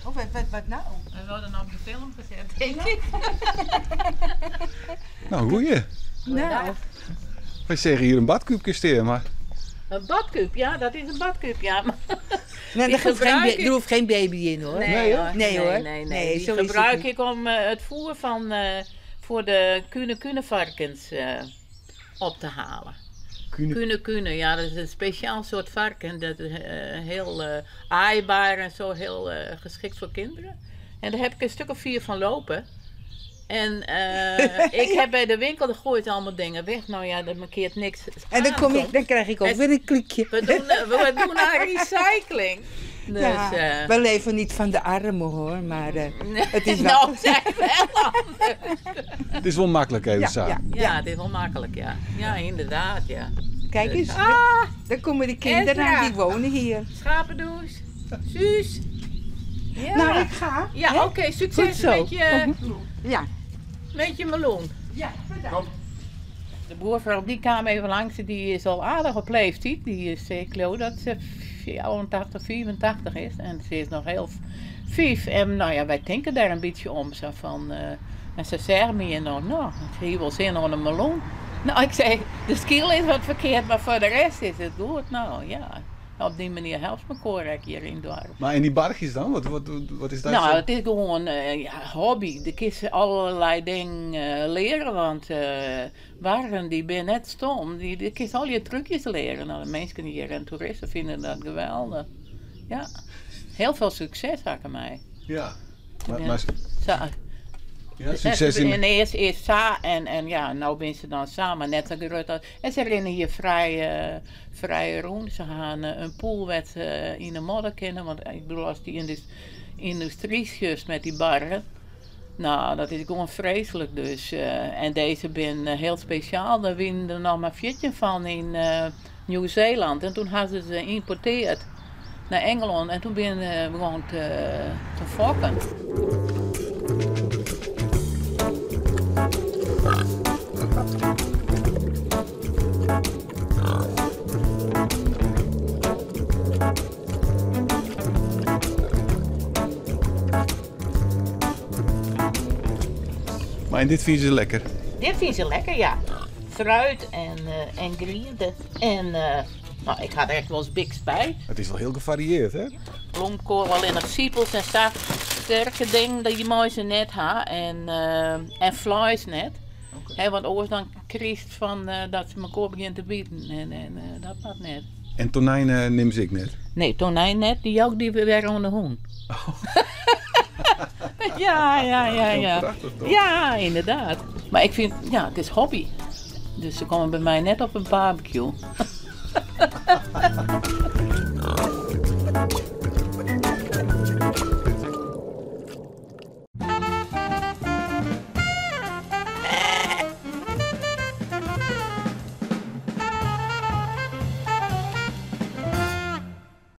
Oh, wat nou? We worden op de film gezet, denk ik. Nou, goeie. Nou, Wij zeggen hier een badkuipje staan, maar... Een badkuip, ja, dat is een badkuip, ja. Maar nee, er hoeft geen baby in hoor. Nee, hoor. Nee, hoor. Nee, die zo is het gebruik niet. ik om het voer van, voor de varkens op te halen. Kune, ja, dat is een speciaal soort varken. Dat is heel aaibaar en zo, heel geschikt voor kinderen. En daar heb ik een stuk of 4 van lopen. En ik heb bij de winkel gegooid allemaal dingen weg. Nou ja, dat markeert niks. En dan krijg ik ook weer een klikje. We doen aan recycling. Dus, ja, we leven niet van de armen hoor, maar het is wel... nou, zijn wel anders. Het is wel makkelijk even samen. Ja, het is wel makkelijk, ja. Ja, inderdaad, ja. Kijk eens, daar komen de kinderen aan, die wonen hier. Schapendoes, Suus. Ja. Nou, ik ga. Ja, oké, succes Goed zo. met je meloen. Ja, bedankt. De boervrouw die kwam even langs, die is al aardig op leeftijd. Die is, ik geloof dat ze 84, 84 is. En ze is nog heel vief. En nou ja, wij denken daar een beetje om. Zo van, en ze zeggen me nog, nou, ik heb hier wel zin in een meloen. Nou, ik zeg, de skill is wat verkeerd, maar voor de rest is het goed. Nou ja, op die manier helpt me correct hier in het dorp. Maar in die bargjes dan? Wat is dat? Nou, zo? het is gewoon hobby. De kinderen allerlei dingen leren, want waren die ben net stom. Die kinderen al je trucjes leren. Nou, de mensen hier en toeristen vinden dat geweldig. Ja, heel veel succes hakken mij. Ja. Ja, succes in... En eerst Sa en ja, nou ben ze dan samen net zo groot. En ze rennen hier vrij rond. Ze gaan een poolwet in de modder kennen. Want ik bedoel, als die industrie schust met die barren. Nou, dat is gewoon vreselijk dus. En deze ben heel speciaal. Daar winnen er nog maar 14 van in Nieuw-Zeeland. En toen hadden ze geïmporteerd naar Engeland. En toen ben we gewoon te fokken. Maar en dit vinden ze lekker? Dit vinden ze lekker, ja. Fruit en groenten. En nou, ik had er echt wel eens biks bij. Het is wel heel gevarieerd, hè? Bloemkool, alleen nog siepels en sterke dingen die je mooi ze net ha en vlees net. Okay. Want anders dan kriest van dat ze elkaar begint te bieden en dat gaat net. En tonijn neem ze ik net? Nee, tonijn net, die weer aan de hoen. Oh. ja. Prachtig, toch? Ja, inderdaad. Maar ik vind, ja, het is hobby. Dus ze komen bij mij net op een barbecue.